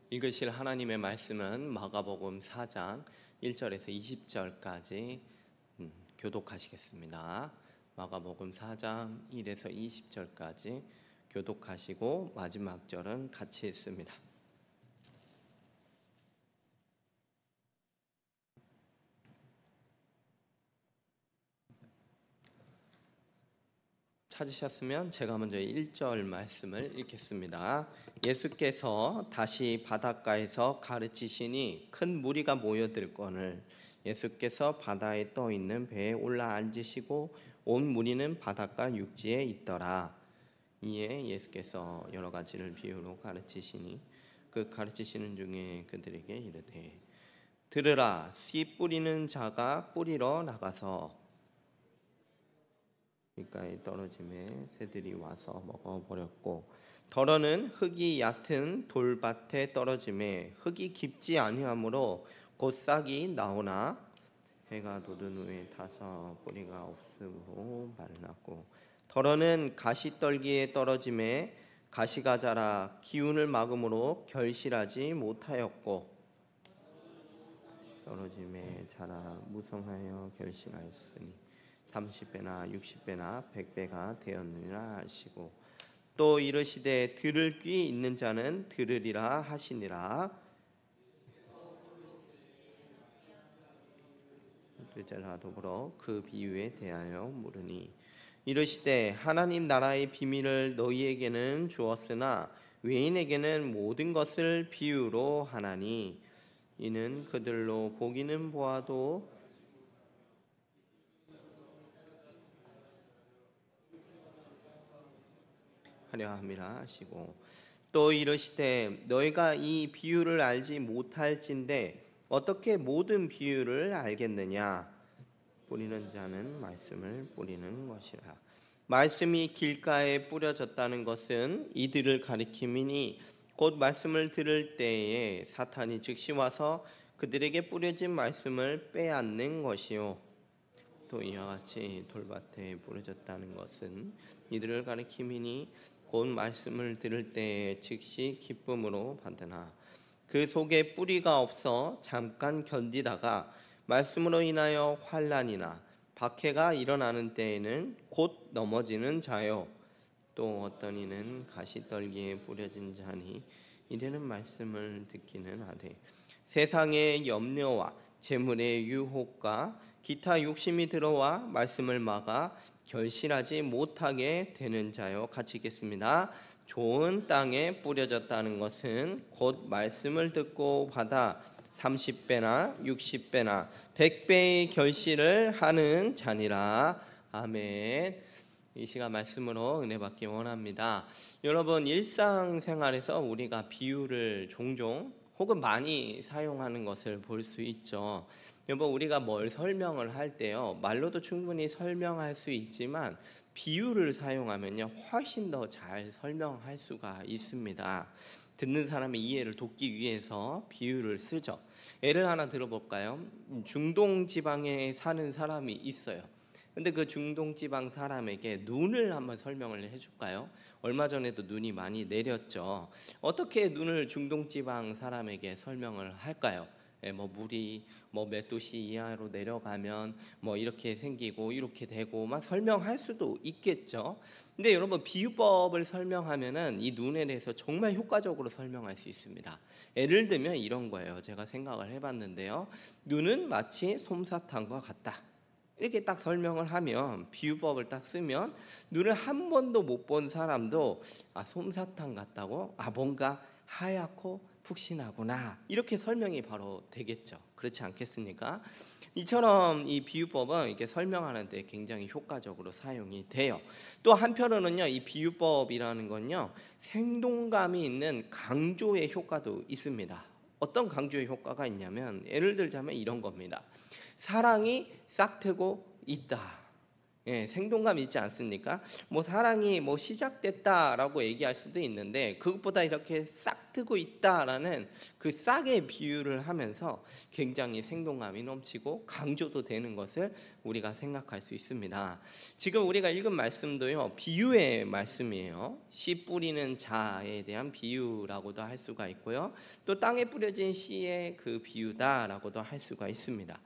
읽으실 하나님의 말씀은 마가복음 4장 1절에서 20절까지 교독하시겠습니다. 마가복음 4장 1에서 20절까지 교독하시고 마지막 절은 같이 읽습니다. 찾으셨으면 제가 먼저 1절 말씀을 읽겠습니다. 예수께서 다시 바닷가에서 가르치시니 큰 무리가 모여들거늘 예수께서 바다에 떠 있는 배에 올라 앉으시고 온 무리는 바닷가 육지에 있더라. 이에 예수께서 여러 가지를 비유로 가르치시니 그 가르치시는 중에 그들에게 이르되 들으라, 씨 뿌리는 자가 뿌리러 나가서 길가에 떨어짐에 새들이 와서 먹어버렸고, 더러는 흙이 얕은 돌밭에 떨어짐에 흙이 깊지 아니하므로 곧 싹이 나오나 해가 돋은 후에 타서 뿌리가 없으므로 말랐고, 더러는 가시떨기에 떨어짐에 가시가 자라 기운을 막음으로 결실하지 못하였고, 떨어짐에 자라 무성하여 결실하였으니 30배나 60배나 100배가 되었느니라 하시고, 또 이르시되 들을 귀 있는 자는 들으리라 하시니라. 둘째라 더불어 그 비유에 대하여 물으니 이르시되 하나님 나라의 비밀을 너희에게는 주었으나 외인에게는 모든 것을 비유로 하나니 이는 그들로 보기는 보아도 하려 함이라 하시고, 또 이르시되 너희가 이 비유를 알지 못할진대 어떻게 모든 비유를 알겠느냐. 뿌리는 자는 말씀을 뿌리는 것이라. 말씀이 길가에 뿌려졌다는 것은 이들을 가리킴이니 곧 말씀을 들을 때에 사탄이 즉시 와서 그들에게 뿌려진 말씀을 빼앗는 것이요, 또 이와 같이 돌밭에 뿌려졌다는 것은 이들을 가리킴이니 곧 말씀을 들을 때에 즉시 기쁨으로 받으나 그 속에 뿌리가 없어 잠깐 견디다가 말씀으로 인하여 환난이나 박해가 일어나는 때에는 곧 넘어지는 자요, 또 어떤 이는 가시떨기에 뿌려진 자니 이들은 말씀을 듣기는 하되 세상의 염려와 재물의 유혹과 기타 욕심이 들어와 말씀을 막아 결실하지 못하게 되는 자요. 같이 읽겠습니다. 좋은 땅에 뿌려졌다는 것은 곧 말씀을 듣고 받아 30배나 60배나 100배의 결실을 하는 자니라. 아멘. 이 시간 말씀으로 은혜 받기 원합니다. 여러분, 일상생활에서 우리가 비유를 종종 혹은 많이 사용하는 것을 볼 수 있죠. 여러분, 우리가 뭘 설명을 할 때요, 말로도 충분히 설명할 수 있지만 비유를 사용하면요 훨씬 더 잘 설명할 수가 있습니다. 듣는 사람의 이해를 돕기 위해서 비유를 쓰죠. 예를 하나 들어볼까요? 중동 지방에 사는 사람이 있어요. 근데 그 중동 지방 사람에게 눈을 한번 설명을 해줄까요? 얼마 전에도 눈이 많이 내렸죠. 어떻게 눈을 중동 지방 사람에게 설명을 할까요? 물이 몇 도씨 이하로 내려가면 이렇게 생기고 이렇게 되고 막 설명할 수도 있겠죠. 근데 여러분, 비유법을 설명하면은 이 눈에 대해서 정말 효과적으로 설명할 수 있습니다. 예를 들면 이런 거예요. 제가 생각을 해봤는데요. 눈은 마치 솜사탕과 같다. 이렇게 딱 설명을 하면, 비유법을 딱 쓰면 눈을 한 번도 못 본 사람도 솜사탕 같다고, 뭔가 하얗고 푹신하구나, 이렇게 설명이 바로 되겠죠. 그렇지 않겠습니까? 이처럼 이 비유법은 이렇게 설명하는 데 굉장히 효과적으로 사용이 돼요. 또 한편으로는요, 이 비유법이라는 건요 생동감이 있는 강조의 효과도 있습니다. 어떤 강조의 효과가 있냐면, 예를 들자면 이런 겁니다. 사랑이 싹트고 있다. 생동감 있지 않습니까? 뭐 사랑이 뭐 시작됐다라고 얘기할 수도 있는데 그것보다 이렇게 싹 트고 있다라는 그 싹의 비유를 하면서 굉장히 생동감이 넘치고 강조도 되는 것을 우리가 생각할 수 있습니다. 지금 우리가 읽은 말씀도요, 비유의 말씀이에요. 씨 뿌리는 자에 대한 비유라고도 할 수가 있고요, 또 땅에 뿌려진 씨의 그 비유다라고도 할 수가 있습니다.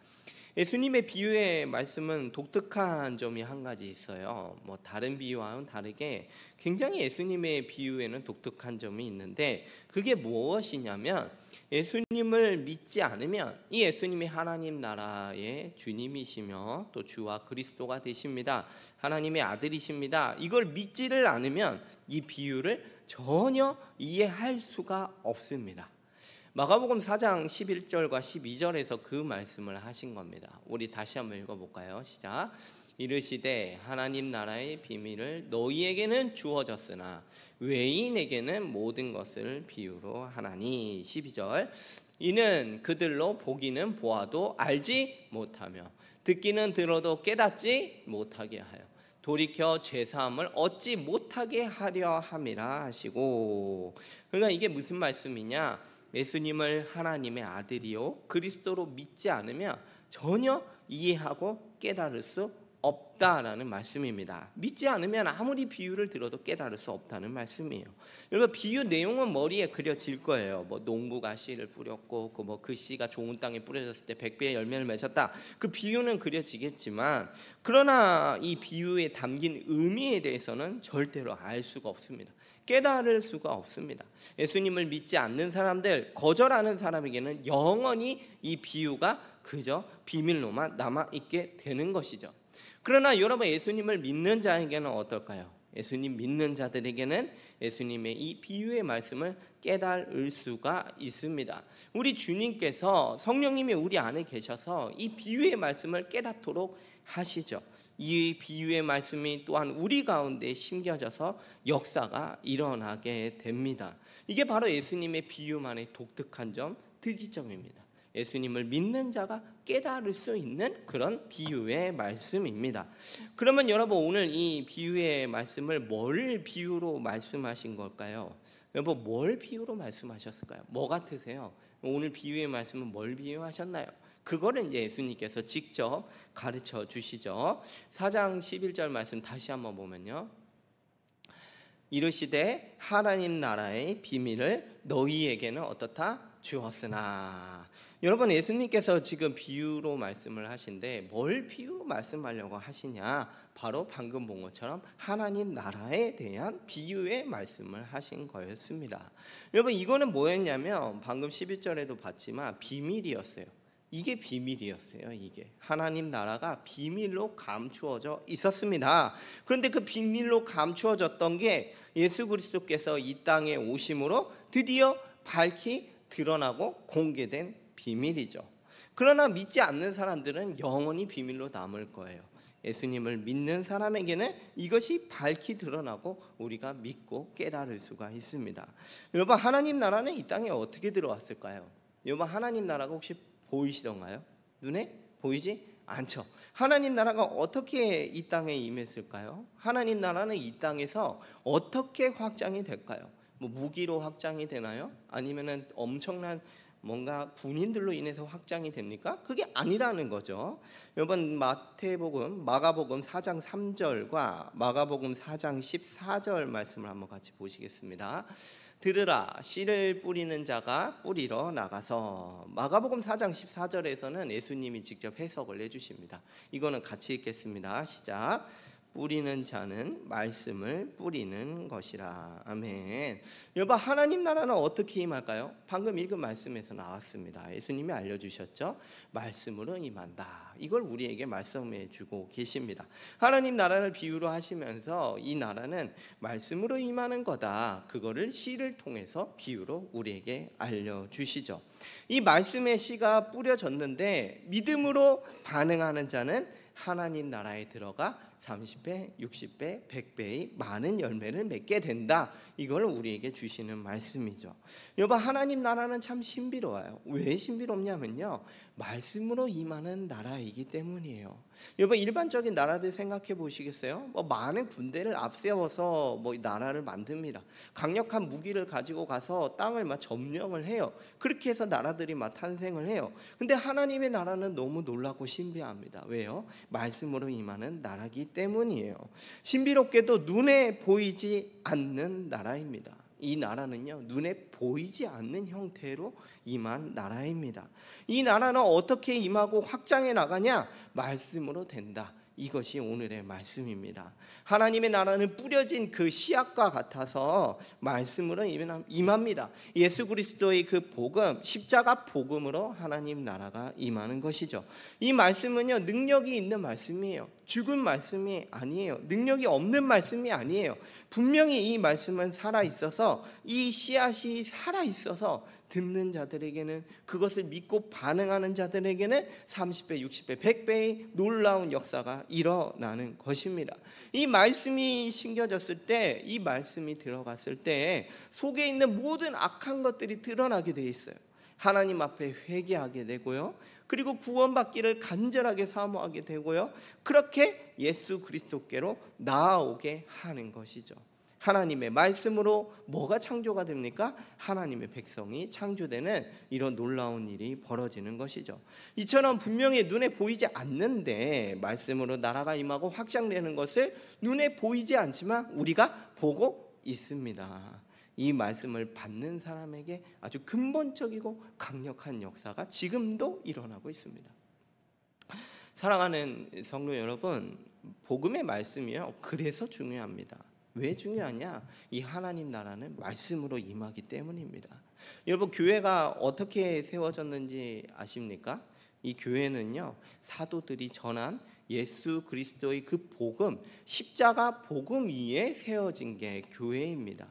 예수님의 비유의 말씀은 독특한 점이 한 가지 있어요. 뭐 다른 비유와는 다르게 굉장히 예수님의 비유에는 독특한 점이 있는데, 그게 무엇이냐면 예수님을 믿지 않으면 이 예수님이 하나님 나라의 주님이시며 또 주와 그리스도가 되십니다, 하나님의 아들이십니다, 이걸 믿지를 않으면 이 비유를 전혀 이해할 수가 없습니다. 마가복음 4장 11절과 12절에서 그 말씀을 하신 겁니다. 우리 다시 한번 읽어볼까요? 시작. 이르시되 하나님 나라의 비밀을 너희에게는 주어졌으나 외인에게는 모든 것을 비유로 하나니. 12절. 이는 그들로 보기는 보아도 알지 못하며 듣기는 들어도 깨닫지 못하게 하여 돌이켜 죄사함을 얻지 못하게 하려 함이라 하시고. 그러니까 이게 무슨 말씀이냐? 예수님을 하나님의 아들이요 그리스도로 믿지 않으면 전혀 이해하고 깨달을 수 없다라는 말씀입니다. 믿지 않으면 아무리 비유를 들어도 깨달을 수 없다는 말씀이에요. 여러분, 비유 내용은 머리에 그려질 거예요. 뭐 농부가 씨를 뿌렸고 그 씨가 좋은 땅에 뿌려졌을 때 100배의 열매를 맺었다, 그 비유는 그려지겠지만, 그러나 이 비유에 담긴 의미에 대해서는 절대로 알 수가 없습니다. 깨달을 수가 없습니다. 예수님을 믿지 않는 사람들, 거절하는 사람에게는 영원히 이 비유가 그저 비밀로만 남아있게 되는 것이죠. 그러나 여러분, 예수님을 믿는 자에게는 어떨까요? 예수님 믿는 자들에게는 예수님의 이 비유의 말씀을 깨달을 수가 있습니다. 우리 주님께서 성령님이 우리 안에 계셔서 이 비유의 말씀을 깨닫도록 하시죠. 이 비유의 말씀이 또한 우리 가운데 심겨져서 역사가 일어나게 됩니다. 이게 바로 예수님의 비유만의 독특한 점, 특이점입니다. 예수님을 믿는 자가 깨달을 수 있는 그런 비유의 말씀입니다. 그러면 여러분, 오늘 이 비유의 말씀을 뭘 비유로 말씀하신 걸까요? 여러분, 뭘 비유로 말씀하셨을까요? 뭐 같으세요? 오늘 비유의 말씀은 뭘 비유하셨나요? 그거를 이제 예수님께서 직접 가르쳐 주시죠. 4장 11절 말씀 다시 한번 보면요, 이르시되 하나님 나라의 비밀을 너희에게는 어떻다? 주었으나. 여러분, 예수님께서 지금 비유로 말씀을 하신데 뭘 비유로 말씀하려고 하시냐? 바로 방금 본 것처럼 하나님 나라에 대한 비유의 말씀을 하신 거였습니다. 여러분, 이거는 뭐였냐면 방금 11절에도 봤지만 비밀이었어요. 이게 비밀이었어요. 이게 하나님 나라가 비밀로 감추어져 있었습니다. 그런데 그 비밀로 감추어졌던 게 예수 그리스도께서 이 땅에 오심으로 드디어 밝히 드러나고 공개된 비밀이죠. 그러나 믿지 않는 사람들은 영원히 비밀로 남을 거예요. 예수님을 믿는 사람에게는 이것이 밝히 드러나고 우리가 믿고 깨달을 수가 있습니다. 여러분, 하나님 나라는 이 땅에 어떻게 들어왔을까요? 여러분, 하나님 나라가 혹시 보이시던가요? 눈에 보이지 않죠. 하나님 나라가 어떻게 이 땅에 임했을까요? 하나님 나라는 이 땅에서 어떻게 확장이 될까요? 뭐 무기로 확장이 되나요? 아니면은 엄청난 뭔가 군인들로 인해서 확장이 됩니까? 그게 아니라는 거죠. 여러분, 마태복음, 마가복음 4장 3절과 마가복음 4장 14절 말씀을 한번 같이 보시겠습니다. 들으라, 씨를 뿌리는 자가 뿌리러 나가서. 마가복음 4장 14절에서는 예수님이 직접 해석을 해주십니다. 이거는 같이 읽겠습니다. 시작. 뿌리는 자는 말씀을 뿌리는 것이라. 아멘. 여러분, 하나님 나라는 어떻게 임할까요? 방금 읽은 말씀에서 나왔습니다. 예수님이 알려주셨죠. 말씀으로 임한다. 이걸 우리에게 말씀해 주고 계십니다. 하나님 나라를 비유로 하시면서 이 나라는 말씀으로 임하는 거다, 그거를 씨를 통해서 비유로 우리에게 알려주시죠. 이 말씀의 씨가 뿌려졌는데 믿음으로 반응하는 자는 하나님 나라에 들어가 30배, 60배, 100배의 많은 열매를 맺게 된다. 이걸 우리에게 주시는 말씀이죠. 여러분, 하나님 나라는 참 신비로워요. 왜 신비롭냐면요, 말씀으로 임하는 나라이기 때문이에요. 여러분, 일반적인 나라들 생각해 보시겠어요? 많은 군대를 앞세워서 나라를 만듭니다. 강력한 무기를 가지고 가서 땅을 점령을 해요. 그렇게 해서 나라들이 탄생을 해요. 근데 하나님의 나라는 너무 놀랍고 신비합니다. 왜요? 말씀으로 임하는 나라기 때문이에요. 신비롭게도 눈에 보이지 않는 나라입니다. 이 나라는요, 눈에 보이지 않는 형태로 임한 나라입니다. 이 나라는 어떻게 임하고 확장해 나가냐? 말씀으로 된다. 이것이 오늘의 말씀입니다. 하나님의 나라는 뿌려진 그 씨앗과 같아서 말씀으로 임합니다. 예수 그리스도의 그 복음, 십자가 복음으로 하나님 나라가 임하는 것이죠. 이 말씀은요, 능력이 있는 말씀이에요. 죽은 말씀이 아니에요. 능력이 없는 말씀이 아니에요. 분명히 이 말씀은 살아있어서, 이 씨앗이 살아있어서 듣는 자들에게는, 그것을 믿고 반응하는 자들에게는 30배, 60배, 100배의 놀라운 역사가 일어나는 것입니다. 이 말씀이 심겨졌을 때, 이 말씀이 들어갔을 때 속에 있는 모든 악한 것들이 드러나게 돼 있어요. 하나님 앞에 회개하게 되고요, 그리고 구원받기를 간절하게 사모하게 되고요, 그렇게 예수 그리스도께로 나아오게 하는 것이죠. 하나님의 말씀으로 뭐가 창조가 됩니까? 하나님의 백성이 창조되는 이런 놀라운 일이 벌어지는 것이죠. 이처럼 분명히 눈에 보이지 않는데 말씀으로 나라가 임하고 확장되는 것을 눈에 보이지 않지만 우리가 보고 있습니다. 이 말씀을 받는 사람에게 아주 근본적이고 강력한 역사가 지금도 일어나고 있습니다. 사랑하는 성도 여러분, 복음의 말씀이요, 그래서 중요합니다. 왜 중요하냐? 이 하나님 나라는 말씀으로 임하기 때문입니다. 여러분, 교회가 어떻게 세워졌는지 아십니까? 이 교회는요, 사도들이 전한 예수 그리스도의 그 복음, 십자가 복음 위에 세워진 게 교회입니다.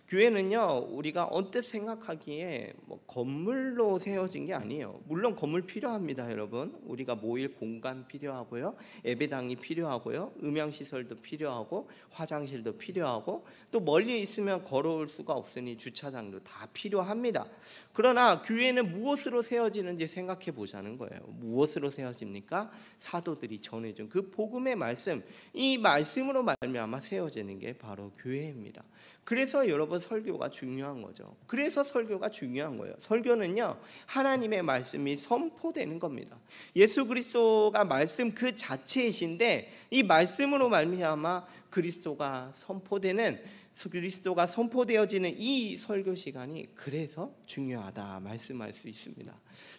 교회는요, 우리가 언뜻 생각하기에 건물로 세워진 게 아니에요. 물론 건물 필요합니다, 여러분. 우리가 모일 공간 필요하고요, 예배당이 필요하고요, 음향시설도 필요하고, 화장실도 필요하고, 또 멀리 있으면 걸어올 수가 없으니 주차장도 다 필요합니다. 그러나 교회는 무엇으로 세워지는지 생각해 보자는 거예요. 무엇으로 세워집니까? 사도들이 전해준 그 복음의 말씀, 이 말씀으로 말미암아 세워지는 게 바로 교회입니다. 그래서 여러분, 설교가 중요한 거죠. 그래서 설교가 중요한 거예요. 설교는요, 하나님의 말씀이 선포되는 겁니다. 예수 그리스도가 말씀 그 자체이신데, 이 말씀으로 말미암아 그리스도가 선포되어지는 이 설교 시간이 그래서 중요하다 말씀할 수 있습니다.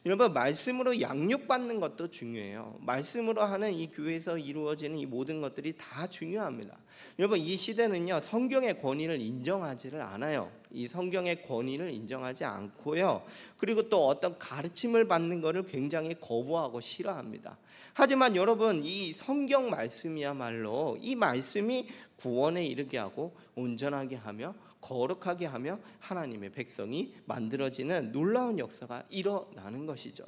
여러분, 말씀으로 양육받는 것도 중요해요. 말씀으로 하는 이 교회에서 이루어지는 이 모든 것들이 다 중요합니다. 여러분, 이 시대는요, 성경의 권위를 인정하지를 않아요. 이 성경의 권위를 인정하지 않고요, 그리고 또 어떤 가르침을 받는 것을 굉장히 거부하고 싫어합니다. 하지만 여러분, 이 성경 말씀이야말로, 이 말씀이 구원에 이르게 하고 온전하게 하며 거룩하게 하며 하나님의 백성이 만들어지는 놀라운 역사가 일어나는 것이죠.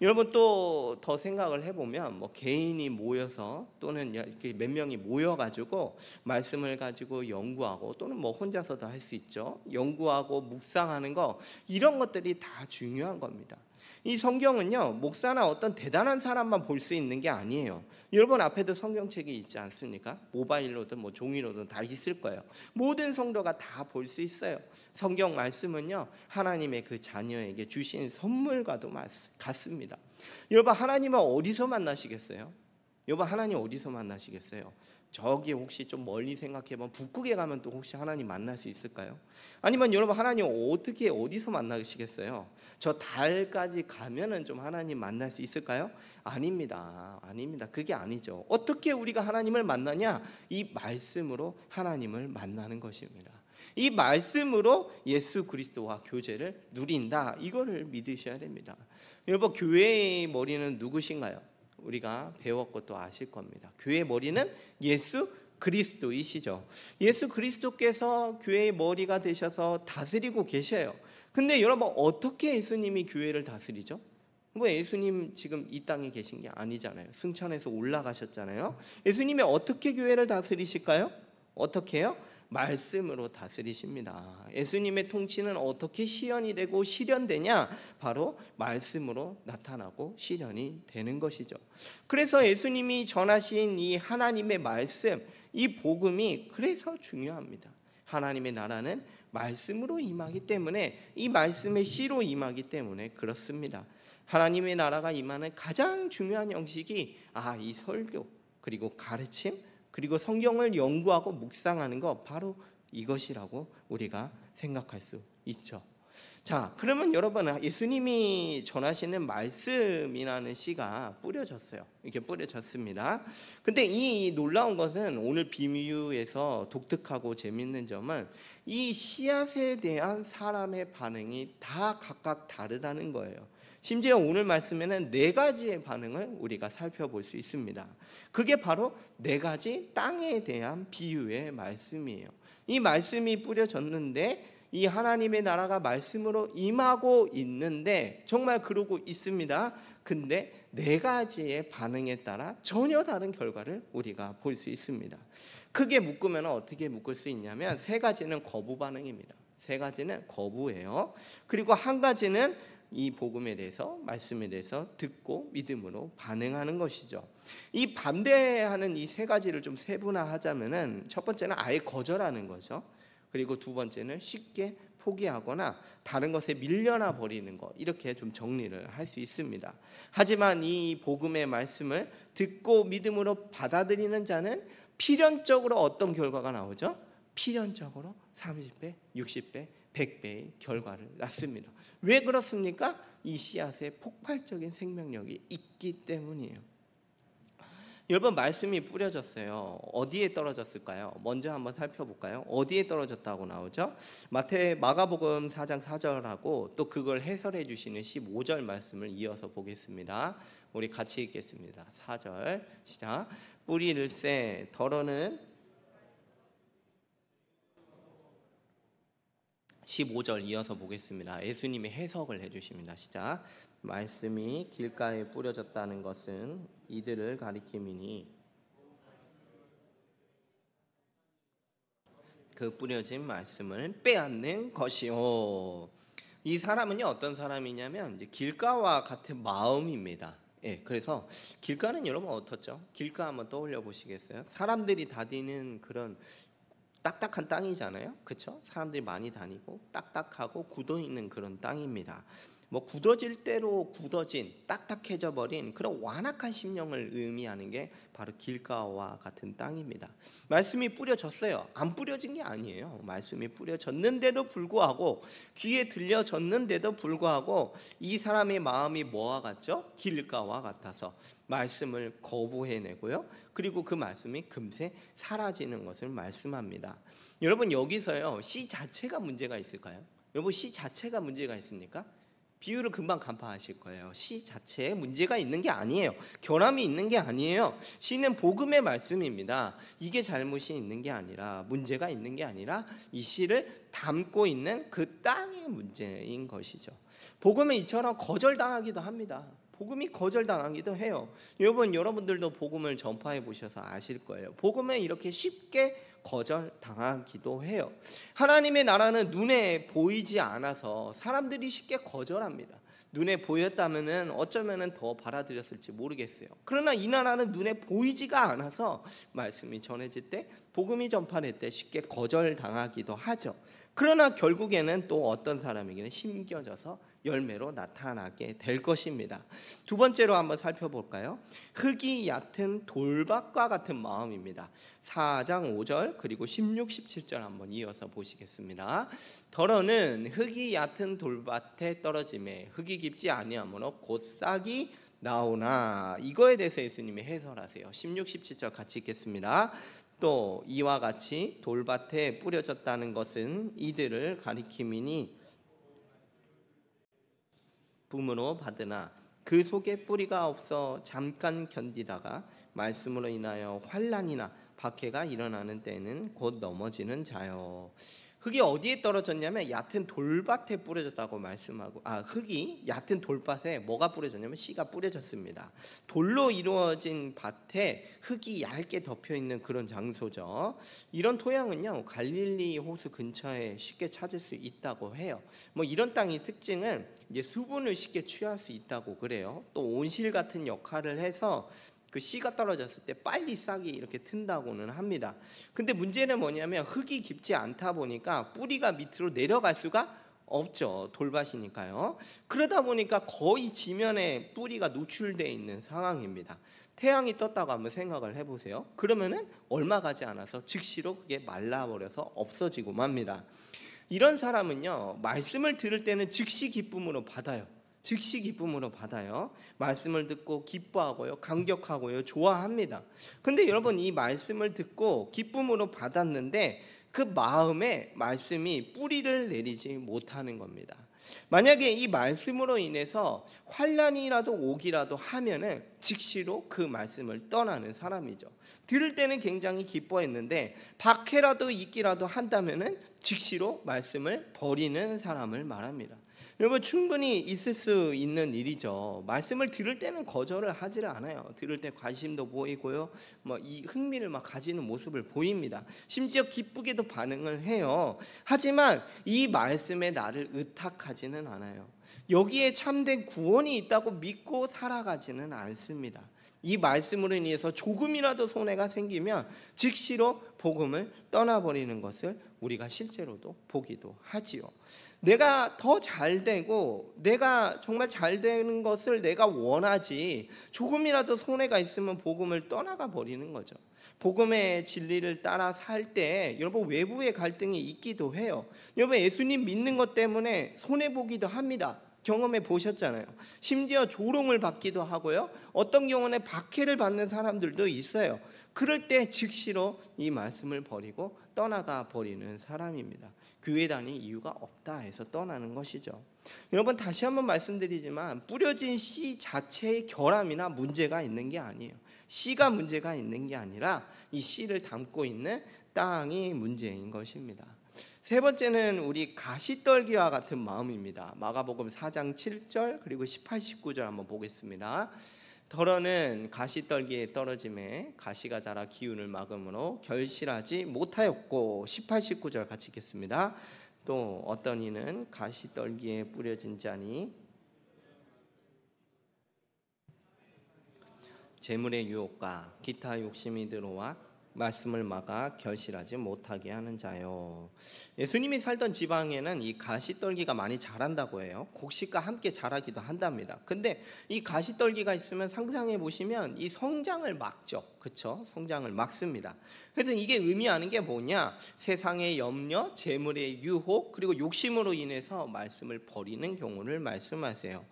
여러분, 또 더 생각을 해보면 개인이 모여서 또는 이렇게 몇 명이 모여가지고 말씀을 가지고 연구하고, 또는 혼자서도 할 수 있죠, 연구하고 묵상하는 거, 이런 것들이 다 중요한 겁니다. 이 성경은요, 목사나 어떤 대단한 사람만 볼 수 있는 게 아니에요. 여러분 앞에도 성경책이 있지 않습니까? 모바일로든 종이로든 다 있을 거예요. 모든 성도가 다 볼 수 있어요. 성경 말씀은요, 하나님의 그 자녀에게 주신 선물과도 같습니다. 여러분, 하나님은 어디서 만나시겠어요? 여러분, 하나님 어디서 만나시겠어요? 저기 혹시 좀 멀리 생각해보면 북극에 가면 또 혹시 하나님 만날 수 있을까요? 아니면 여러분, 하나님 어디서 만나시겠어요? 저 달까지 가면은 좀 하나님 만날 수 있을까요? 아닙니다. 그게 아니죠. 어떻게 우리가 하나님을 만나냐? 이 말씀으로 하나님을 만나는 것입니다. 이 말씀으로 예수 그리스도와 교제를 누린다, 이거를 믿으셔야 됩니다. 여러분, 교회의 머리는 누구신가요? 우리가 배웠고 또 아실 겁니다. 교회의 머리는 예수 그리스도이시죠. 예수 그리스도께서 교회의 머리가 되셔서 다스리고 계셔요. 근데 여러분, 어떻게 예수님이 교회를 다스리죠? 뭐 예수님 지금 이 땅에 계신 게 아니잖아요. 승천해서 올라가셨잖아요. 예수님이 어떻게 교회를 다스리실까요? 어떻게 해요? 말씀으로 다스리십니다. 예수님의 통치는 어떻게 시연이 되고 실현되냐? 바로 말씀으로 나타나고 실현이 되는 것이죠. 그래서 예수님이 전하신 이 하나님의 말씀, 이 복음이 그래서 중요합니다. 하나님의 나라는 말씀으로 임하기 때문에, 이 말씀의 씨로 임하기 때문에 그렇습니다. 하나님의 나라가 임하는 가장 중요한 형식이 이 설교, 그리고 가르침, 그리고 성경을 연구하고 묵상하는 거, 바로 이것이라고 우리가 생각할 수 있죠. 자, 그러면 여러분, 예수님이 전하시는 말씀이라는 씨가 뿌려졌어요. 이렇게 뿌려졌습니다. 근데 이 놀라운 것은, 오늘 비유에서 독특하고 재밌는 점은 이 씨앗에 대한 사람의 반응이 다 각각 다르다는 거예요. 심지어 오늘 말씀에는 4가지의 반응을 우리가 살펴볼 수 있습니다. 그게 바로 4가지 땅에 대한 비유의 말씀이에요. 이 말씀이 뿌려졌는데, 이 하나님의 나라가 말씀으로 임하고 있는데 정말 그러고 있습니다. 근데 4가지의 반응에 따라 전혀 다른 결과를 우리가 볼 수 있습니다. 크게 묶으면 어떻게 묶을 수 있냐면, 3가지는 거부 반응입니다. 3가지는 거부예요. 그리고 1가지는 이 복음에 대해서, 말씀에 대해서 듣고 믿음으로 반응하는 것이죠. 이 반대하는 이 3가지를 좀 세분화하자면은, 첫 번째는 아예 거절하는 거죠. 그리고 2번째는 쉽게 포기하거나 다른 것에 밀려나 버리는 것, 이렇게 좀 정리를 할 수 있습니다. 하지만 이 복음의 말씀을 듣고 믿음으로 받아들이는 자는 필연적으로 어떤 결과가 나오죠? 필연적으로 30배, 60배, 100배의 결과를 낳습니다. 왜 그렇습니까? 이 씨앗에 폭발적인 생명력이 있기 때문이에요. 여러분, 말씀이 뿌려졌어요. 어디에 떨어졌을까요? 먼저 한번 살펴볼까요? 어디에 떨어졌다고 나오죠? 마가복음 4장 4절하고 또 그걸 해설해 주시는 15절 말씀을 이어서 보겠습니다. 우리 같이 읽겠습니다. 4절 시작. 뿌리를 쎄 더러는 15절 이어서 보겠습니다. 예수님이 해석을 해주십니다. 시작. 말씀이 길가에 뿌려졌다는 것은 이들을 가리킴이니 그 뿌려진 말씀을 빼앗는 것이요. 이 사람은요, 어떤 사람이냐면 이제 길가와 같은 마음입니다. 그래서 길가는 여러분 어떻죠? 길가 한번 떠올려 보시겠어요? 사람들이 다니는 그런 딱딱한 땅이잖아요. 그렇죠? 사람들이 많이 다니고 딱딱하고 굳어 있는 그런 땅입니다. 뭐 굳어질 대로 굳어진, 딱딱해져 버린 그런 완악한 심령을 의미하는 게 바로 길가와 같은 땅입니다. 말씀이 뿌려졌어요. 안 뿌려진 게 아니에요. 말씀이 뿌려졌는데도 불구하고, 귀에 들려졌는데도 불구하고 이 사람의 마음이 뭐와 같죠? 길가와 같아서 말씀을 거부해내고요. 그리고 그 말씀이 금세 사라지는 것을 말씀합니다. 여러분, 여기서요, 씨 자체가 문제가 있을까요? 여러분, 씨 자체가 문제가 있습니까? 비유를 금방 간파하실 거예요. 씨 자체에 문제가 있는 게 아니에요. 결함이 있는 게 아니에요. 씨는 복음의 말씀입니다. 이게 잘못이 있는 게 아니라, 문제가 있는 게 아니라 이 씨를 담고 있는 그 땅의 문제인 것이죠. 복음은 이처럼 거절당하기도 합니다. 복음이 거절당하기도 해요. 여러분들도 복음을 전파해 보셔서 아실 거예요. 복음은 이렇게 쉽게 거절당하기도 해요. 하나님의 나라는 눈에 보이지 않아서 사람들이 쉽게 거절합니다. 눈에 보였다면은 어쩌면은 더 받아들였을지 모르겠어요. 그러나 이 나라는 눈에 보이지가 않아서 말씀이 전해질 때, 복음이 전파될 때 쉽게 거절당하기도 하죠. 그러나 결국에는 또 어떤 사람에게는 심겨져서 열매로 나타나게 될 것입니다. 2번째로 한번 살펴볼까요? 흙이 얕은 돌밭과 같은 마음입니다. 4장 5절 그리고 16, 17절 한번 이어서 보시겠습니다. 더러는 흙이 얕은 돌밭에 떨어짐에 흙이 깊지 아니하므로 곧 싹이 나오나. 이거에 대해서 예수님이 해설하세요. 16, 17절 같이 읽겠습니다. 또 이와 같이 돌밭에 뿌려졌다는 것은 이들을 가리킴이니 부음으로 받으나 그 속에 뿌리가 없어 잠깐 견디다가 말씀으로 인하여 환난이나 박해가 일어나는 때는 곧 넘어지는 자요. 흙이 어디에 떨어졌냐면 얕은 돌밭에 뿌려졌다고 말씀하고, 흙이 얕은 돌밭에 뭐가 뿌려졌냐면 씨가 뿌려졌습니다. 돌로 이루어진 밭에 흙이 얇게 덮여 있는 그런 장소죠. 이런 토양은요 갈릴리 호수 근처에 쉽게 찾을 수 있다고 해요. 뭐 이런 땅의 특징은 이제 수분을 쉽게 취할 수 있다고 그래요. 또 온실 같은 역할을 해서 그 씨가 떨어졌을 때 빨리 싹이 이렇게 튼다고는 합니다. 근데 문제는 뭐냐면 흙이 깊지 않다 보니까 뿌리가 밑으로 내려갈 수가 없죠. 돌밭이니까요. 그러다 보니까 거의 지면에 뿌리가 노출되어 있는 상황입니다. 태양이 떴다고 한번 생각을 해보세요. 그러면은 얼마 가지 않아서 즉시로 그게 말라버려서 없어지고 맙니다. 이런 사람은요 말씀을 들을 때는 즉시 기쁨으로 받아요. 즉시 기쁨으로 받아요. 말씀을 듣고 기뻐하고요, 감격하고요, 좋아합니다. 근데 여러분, 이 말씀을 듣고 기쁨으로 받았는데 그 마음에 말씀이 뿌리를 내리지 못하는 겁니다. 만약에 이 말씀으로 인해서 환난이라도 오기라도 하면은 즉시로 그 말씀을 떠나는 사람이죠. 들을 때는 굉장히 기뻐했는데 박해라도 있기라도 한다면은 즉시로 말씀을 버리는 사람을 말합니다. 여러분, 충분히 있을 수 있는 일이죠. 말씀을 들을 때는 거절을 하지를 않아요. 들을 때 관심도 보이고요, 뭐 이 흥미를 막 가지는 모습을 보입니다. 심지어 기쁘게도 반응을 해요. 하지만 이 말씀에 나를 의탁하지는 않아요. 여기에 참된 구원이 있다고 믿고 살아가지는 않습니다. 이 말씀으로 인해서 조금이라도 손해가 생기면 즉시로 복음을 떠나버리는 것을 우리가 실제로도 보기도 하지요. 내가 더 잘되고 내가 정말 잘되는 것을 내가 원하지 조금이라도 손해가 있으면 복음을 떠나가 버리는 거죠. 복음의 진리를 따라 살 때 여러분 외부의 갈등이 있기도 해요. 여러분, 예수님 믿는 것 때문에 손해보기도 합니다. 경험해 보셨잖아요. 심지어 조롱을 받기도 하고요, 어떤 경우는 박해를 받는 사람들도 있어요. 그럴 때 즉시로 이 말씀을 버리고 떠나가 버리는 사람입니다. 교회 다닐 이유가 없다 해서 떠나는 것이죠. 여러분, 다시 한번 말씀드리지만 뿌려진 씨 자체의 결함이나 문제가 있는 게 아니에요. 씨가 문제가 있는 게 아니라 이 씨를 담고 있는 땅이 문제인 것입니다. 세 번째는 우리 가시떨기와 같은 마음입니다. 마가복음 4장 7절 그리고 18, 19절 한번 보겠습니다. 더러는 가시떨기에 떨어짐에 가시가 자라 기운을 막음으로 결실하지 못하였고, 18, 19절 같이 읽겠습니다. 또 어떤 이는 가시떨기에 뿌려진 자니 재물의 유혹과 기타 욕심이 들어와 말씀을 막아 결실하지 못하게 하는 자요. 예수님이 살던 지방에는 이 가시떨기가 많이 자란다고 해요. 곡식과 함께 자라기도 한답니다. 근데 이 가시떨기가 있으면 상상해 보시면 이 성장을 막죠. 그렇죠? 성장을 막습니다. 그래서 이게 의미하는 게 뭐냐? 세상의 염려, 재물의 유혹, 그리고 욕심으로 인해서 말씀을 버리는 경우를 말씀하세요.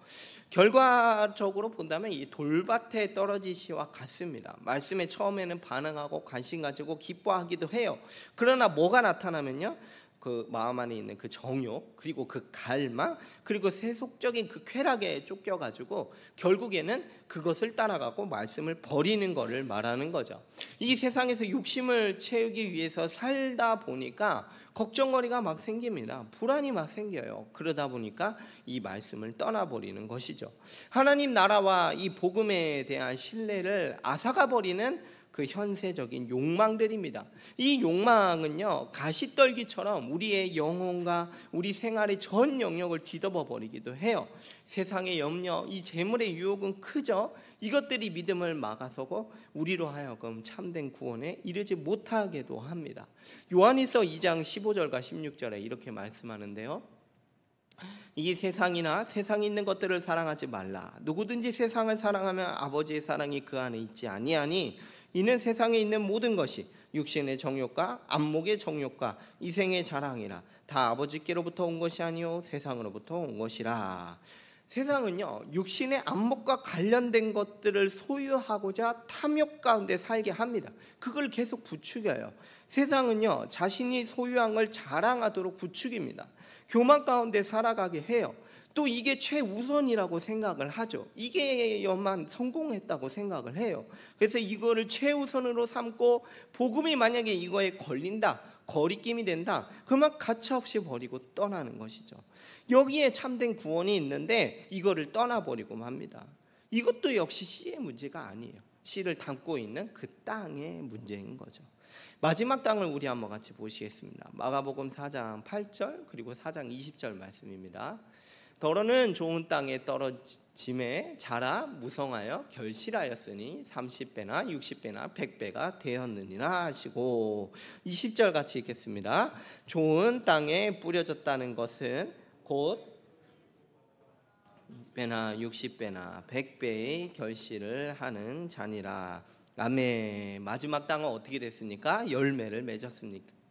결과적으로 본다면 이 돌밭에 떨어진 씨와 같습니다. 말씀에 처음에는 반응하고 관심 가지고 기뻐하기도 해요. 그러나 뭐가 나타나면요, 그 마음 안에 있는 그 정욕, 그리고 그 갈망, 그리고 세속적인 그 쾌락에 쫓겨가지고 결국에는 그것을 따라가고 말씀을 버리는 것을 말하는 거죠. 이 세상에서 욕심을 채우기 위해서 살다 보니까 걱정거리가 막 생깁니다. 불안이 막 생겨요. 그러다 보니까 이 말씀을 떠나버리는 것이죠. 하나님 나라와 이 복음에 대한 신뢰를 앗아가 버리는 그 현세적인 욕망들입니다. 이 욕망은요, 가시떨기처럼 우리의 영혼과 우리 생활의 전 영역을 뒤덮어 버리기도 해요. 세상의 염려, 이 재물의 유혹은 크죠. 이것들이 믿음을 막아서고 우리로 하여금 참된 구원에 이르지 못하게도 합니다. 요한일서 2장 15절과 16절에 이렇게 말씀하는데요, 이 세상이나 세상에 있는 것들을 사랑하지 말라. 누구든지 세상을 사랑하면 아버지의 사랑이 그 안에 있지 아니하니, 이는 세상에 있는 모든 것이 육신의 정욕과 안목의 정욕과 이생의 자랑이라. 다 아버지께로부터 온 것이 아니요 세상으로부터 온 것이라. 세상은요, 육신의 안목과 관련된 것들을 소유하고자 탐욕 가운데 살게 합니다. 그걸 계속 부추겨요. 세상은요, 자신이 소유한 걸 자랑하도록 부추깁니다. 교만 가운데 살아가게 해요. 또 이게 최우선이라고 생각을 하죠. 이게야만 성공했다고 생각을 해요. 그래서 이거를 최우선으로 삼고 복음이 만약에 이거에 걸린다, 거리낌이 된다. 그러면 가차없이 버리고 떠나는 것이죠. 여기에 참된 구원이 있는데 이거를 떠나버리고 맙니다. 이것도 역시 씨의 문제가 아니에요. 씨를 담고 있는 그 땅의 문제인 거죠. 마지막 땅을 우리 한번 같이 보시겠습니다. 마가복음 4장 8절 그리고 4장 20절 말씀입니다. 더러는 좋은 땅에 떨어짐에 자라 무성하여 결실하였으니 30배나 60배나 100배가 되었느니라 하시고, 20절 같이 읽겠습니다. 좋은 땅에 뿌려졌다는 것은 곧 60배나 60배나 100배의 결실을 하는 자니라. 아멘. 마지막 땅은 어떻게 됐습니까? 열매를 맺었습니까?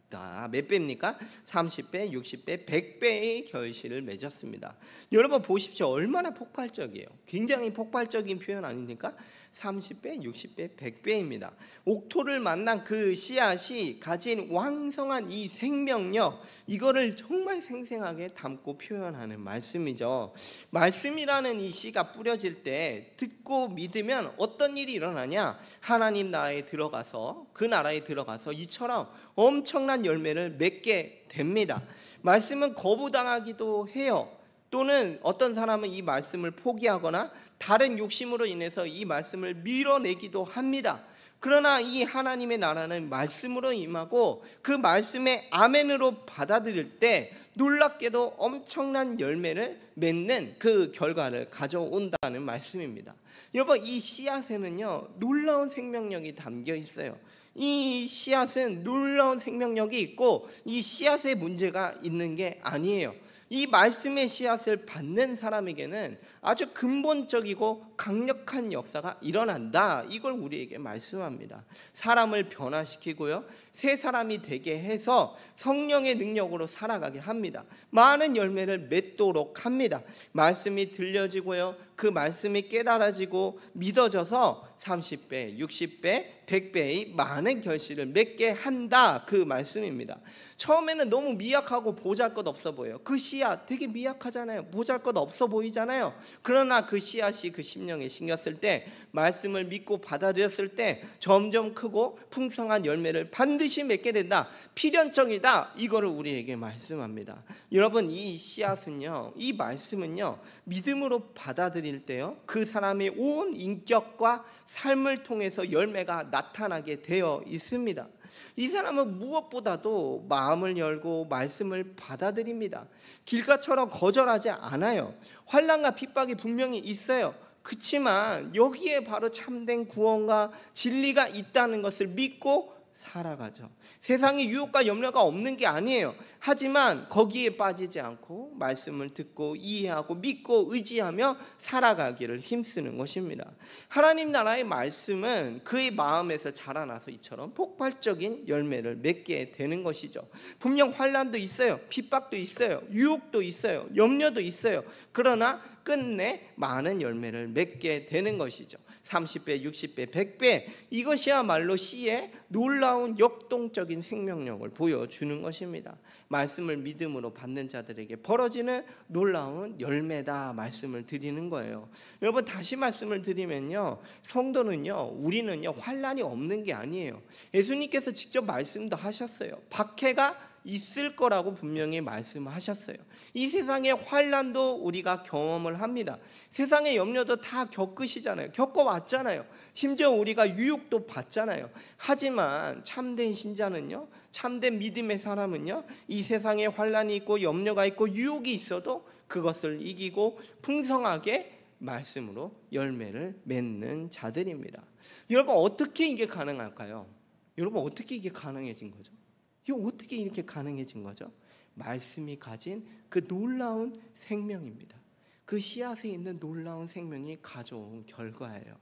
몇 배입니까? 30배, 60배, 100배의 결실을 맺었습니다. 여러분 보십시오. 얼마나 폭발적이에요. 굉장히 폭발적인 표현 아닙니까? 30배, 60배, 100배입니다. 옥토를 만난 그 씨앗이 가진 왕성한 이 생명력, 이거를 정말 생생하게 담고 표현하는 말씀이죠. 말씀이라는 이 씨가 뿌려질 때 듣고 믿으면 어떤 일이 일어나냐? 하나님 나라에 들어가서, 그 나라에 들어가서 이처럼 엄청난 열매를 맺게 됩니다. 말씀은 거부당하기도 해요. 또는 어떤 사람은 이 말씀을 포기하거나 다른 욕심으로 인해서 이 말씀을 밀어내기도 합니다. 그러나 이 하나님의 나라는 말씀으로 임하고 그 말씀의 아멘으로 받아들일 때 놀랍게도 엄청난 열매를 맺는 그 결과를 가져온다는 말씀입니다. 여러분, 이 씨앗에는요 놀라운 생명력이 담겨 있어요. 이 씨앗은 놀라운 생명력이 있고 이 씨앗에 문제가 있는 게 아니에요. 이 말씀의 씨앗을 받는 사람에게는 아주 근본적이고 강력한 역사가 일어난다. 이걸 우리에게 말씀합니다. 사람을 변화시키고요, 새 사람이 되게 해서 성령의 능력으로 살아가게 합니다. 많은 열매를 맺도록 합니다. 말씀이 들려지고요, 그 말씀이 깨달아지고 믿어져서 30배, 60배, 100배의 많은 결실을 맺게 한다. 그 말씀입니다. 처음에는 너무 미약하고 보잘것없어 보여요. 그 씨앗 되게 미약하잖아요. 보잘것없어 보이잖아요. 그러나 그 씨앗이 그 심령에 심겼을 때, 말씀을 믿고 받아들였을 때 점점 크고 풍성한 열매를 반드시 맺게 된다. 필연적이다. 이거를 우리에게 말씀합니다. 여러분, 이 씨앗은요, 이 말씀은요, 믿음으로 받아들일 때요, 그 사람의 온 인격과 삶을 통해서 열매가 나타나게 되어 있습니다. 이 사람은 무엇보다도 마음을 열고 말씀을 받아들입니다. 길가처럼 거절하지 않아요. 환난과 핍박이 분명히 있어요. 그렇지만 여기에 바로 참된 구원과 진리가 있다는 것을 믿고 살아가죠. 세상에 유혹과 염려가 없는 게 아니에요. 하지만 거기에 빠지지 않고 말씀을 듣고 이해하고 믿고 의지하며 살아가기를 힘쓰는 것입니다. 하나님 나라의 말씀은 그의 마음에서 자라나서 이처럼 폭발적인 열매를 맺게 되는 것이죠. 분명 환난도 있어요. 핍박도 있어요. 유혹도 있어요. 염려도 있어요. 그러나 끝내 많은 열매를 맺게 되는 것이죠. 30배, 60배, 100배, 이것이야말로 씨의 놀라운 역동적인 생명력을 보여주는 것입니다. 말씀을 믿음으로 받는 자들에게 벌어지는 놀라운 열매다 말씀을 드리는 거예요. 여러분, 다시 말씀을 드리면요, 성도는요, 우리는요 환난이 없는 게 아니에요. 예수님께서 직접 말씀도 하셨어요. 박해가 있을 거라고 분명히 말씀하셨어요. 이 세상의 환난도 우리가 경험을 합니다. 세상의 염려도 다 겪으시잖아요. 겪어왔잖아요. 심지어 우리가 유혹도 받잖아요. 하지만 참된 신자는요, 참된 믿음의 사람은요, 이 세상에 환난이 있고 염려가 있고 유혹이 있어도 그것을 이기고 풍성하게 말씀으로 열매를 맺는 자들입니다. 여러분, 어떻게 이게 가능할까요? 여러분, 어떻게 이게 가능해진 거죠? 이거 어떻게 이렇게 가능해진 거죠? 말씀이 가진 그 놀라운 생명입니다. 그 씨앗에 있는 놀라운 생명이 가져온 결과예요.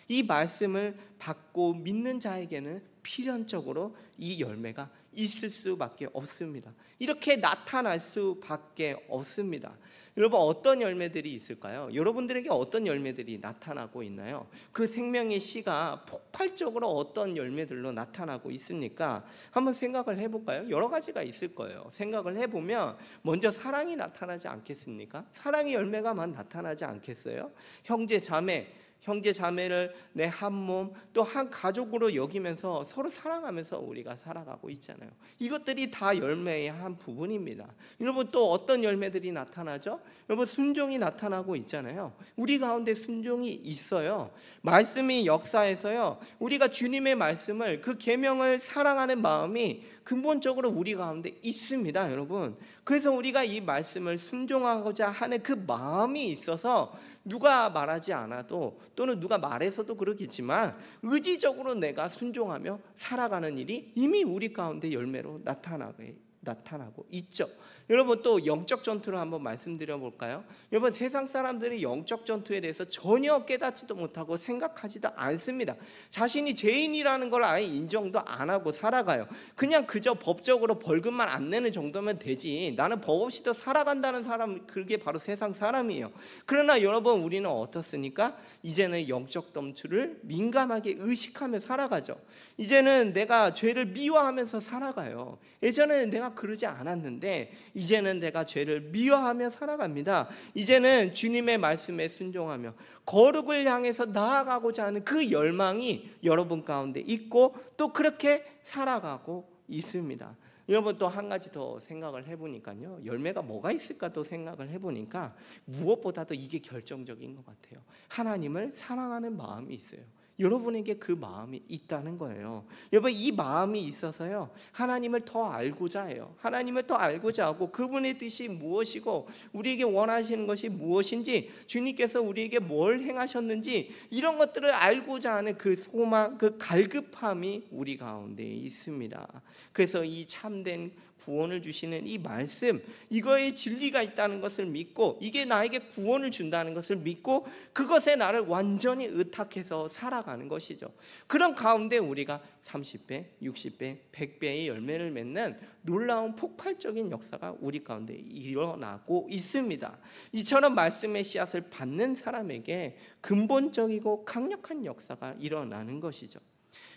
이 말씀을 받고 믿는 자에게는 필연적으로 이 열매가 있을 수밖에 없습니다. 이렇게 나타날 수밖에 없습니다. 여러분, 어떤 열매들이 있을까요? 여러분들에게 어떤 열매들이 나타나고 있나요? 그 생명의 씨가 폭발적으로 어떤 열매들로 나타나고 있습니까? 한번 생각을 해볼까요? 여러 가지가 있을 거예요. 생각을 해보면 먼저 사랑이 나타나지 않겠습니까? 사랑의 열매가 막 나타나지 않겠어요? 형제 자매, 형제 자매를 내 한 몸, 또 한 가족으로 여기면서 서로 사랑하면서 우리가 살아가고 있잖아요. 이것들이 다 열매의 한 부분입니다. 여러분, 또 어떤 열매들이 나타나죠? 여러분, 순종이 나타나고 있잖아요. 우리 가운데 순종이 있어요. 말씀이 역사에서요, 우리가 주님의 말씀을, 그 계명을 사랑하는 마음이 근본적으로 우리 가운데 있습니다, 여러분. 그래서 우리가 이 말씀을 순종하고자 하는 그 마음이 있어서 누가 말하지 않아도, 또는 누가 말해서도 그렇겠지만 의지적으로 내가 순종하며 살아가는 일이 이미 우리 가운데 열매로 나타나고 있죠. 여러분, 또 영적 전투를 한번 말씀드려 볼까요? 여러분, 세상 사람들이 영적 전투에 대해서 전혀 깨닫지도 못하고 생각하지도 않습니다. 자신이 죄인이라는 걸 아예 인정도 안 하고 살아가요. 그냥 그저 법적으로 벌금만 안 내는 정도면 되지, 나는 법 없이도 살아간다는 사람, 그게 바로 세상 사람이에요. 그러나 여러분, 우리는 어떻습니까? 이제는 영적 전투를 민감하게 의식하며 살아가죠. 이제는 내가 죄를 미워하면서 살아가요. 예전에는 내가 그러지 않았는데 이제는 내가 죄를 미워하며 살아갑니다. 이제는 주님의 말씀에 순종하며 거룩을 향해서 나아가고자 하는 그 열망이 여러분 가운데 있고, 또 그렇게 살아가고 있습니다. 여러분, 또 한 가지 더 생각을 해보니까요, 열매가 뭐가 있을까 또 생각을 해보니까 무엇보다도 이게 결정적인 것 같아요. 하나님을 사랑하는 마음이 있어요. 여러분에게 그 마음이 있다는 거예요. 여러분, 이 마음이 있어서요, 하나님을 더 알고자 해요. 하나님을 더 알고자 하고, 그분의 뜻이 무엇이고 우리에게 원하시는 것이 무엇인지, 주님께서 우리에게 뭘 행하셨는지, 이런 것들을 알고자 하는 그 소망, 그 갈급함이 우리 가운데 있습니다. 그래서 이 참된 구원을 주시는 이 말씀, 이거에 진리가 있다는 것을 믿고, 이게 나에게 구원을 준다는 것을 믿고, 그것에 나를 완전히 의탁해서 살아가는 것이죠. 그런 가운데 우리가 30배, 60배, 100배의 열매를 맺는 놀라운 폭발적인 역사가 우리 가운데 일어나고 있습니다. 이처럼 말씀의 씨앗을 받는 사람에게 근본적이고 강력한 역사가 일어나는 것이죠.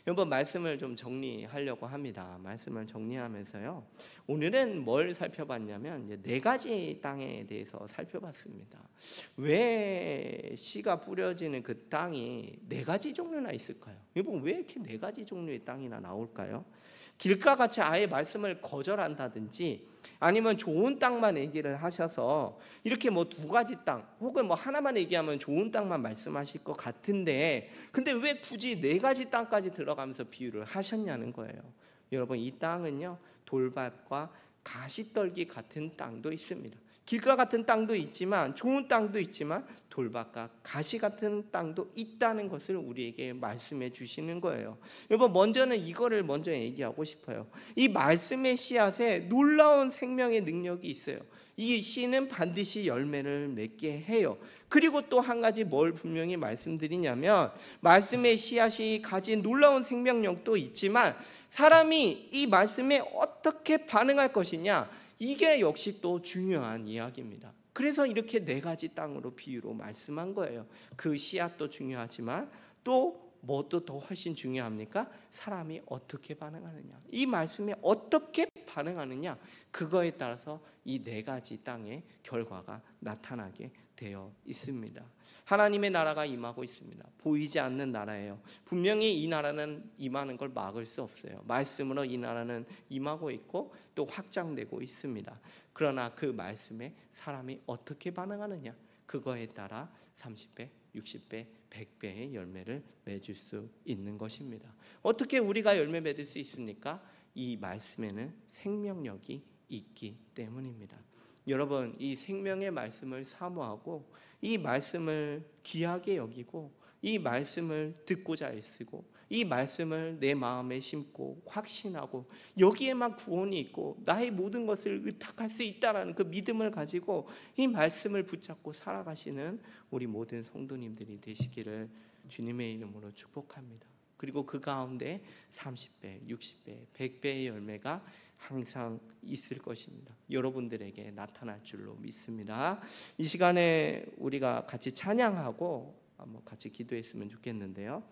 여러분, 말씀을 좀 정리하려고 합니다. 말씀을 정리하면서요, 오늘은 뭘 살펴봤냐면 이제 4가지 땅에 대해서 살펴봤습니다. 왜 씨가 뿌려지는 그 땅이 4가지 종류나 있을까요? 여러분, 왜 이렇게 4가지 종류의 땅이나 나올까요? 길가 같이 아예 말씀을 거절한다든지, 아니면 좋은 땅만 얘기를 하셔서 이렇게 뭐 2가지 땅, 혹은 뭐 하나만 얘기하면 좋은 땅만 말씀하실 것 같은데, 근데 왜 굳이 4가지 땅까지 들어가면서 비유를 하셨냐는 거예요. 여러분, 이 땅은요, 돌밭과 가시떨기 같은 땅도 있습니다. 길가 같은 땅도 있지만, 좋은 땅도 있지만, 돌밭과 가시 같은 땅도 있다는 것을 우리에게 말씀해 주시는 거예요. 여러분, 먼저는 이거를 먼저 얘기하고 싶어요. 이 말씀의 씨앗에 놀라운 생명의 능력이 있어요. 이 씨는 반드시 열매를 맺게 해요. 그리고 또 한 가지 뭘 분명히 말씀드리냐면, 말씀의 씨앗이 가진 놀라운 생명력도 있지만, 사람이 이 말씀에 어떻게 반응할 것이냐, 이게 역시 또 중요한 이야기입니다. 그래서 이렇게 4가지 땅으로 비유로 말씀한 거예요. 그 씨앗도 중요하지만 또 뭣도 더 훨씬 중요합니까? 사람이 어떻게 반응하느냐, 이 말씀에 어떻게 반응하느냐, 그거에 따라서 이 4가지 땅의 결과가 나타나게 되어 있습니다. 하나님의 나라가 임하고 있습니다. 보이지 않는 나라예요. 분명히 이 나라는 임하는 걸 막을 수 없어요. 말씀으로 이 나라는 임하고 있고 또 확장되고 있습니다. 그러나 그 말씀에 사람이 어떻게 반응하느냐, 그거에 따라 30배, 60배, 100배의 열매를 맺을 수 있는 것입니다. 어떻게 우리가 열매 맺을 수 있습니까? 이 말씀에는 생명력이 있기 때문입니다. 여러분, 이 생명의 말씀을 사모하고, 이 말씀을 귀하게 여기고, 이 말씀을 듣고자 애쓰고, 이 말씀을 내 마음에 심고 확신하고, 여기에만 구원이 있고 나의 모든 것을 의탁할 수 있다라는 그 믿음을 가지고 이 말씀을 붙잡고 살아가시는 우리 모든 성도님들이 되시기를 주님의 이름으로 축복합니다. 그리고 그 가운데 30배, 60배, 100배의 열매가 항상 있을 것입니다. 여러분들에게 나타날 줄로 믿습니다. 이 시간에 우리가 같이 찬양하고 한번 같이 기도했으면 좋겠는데요.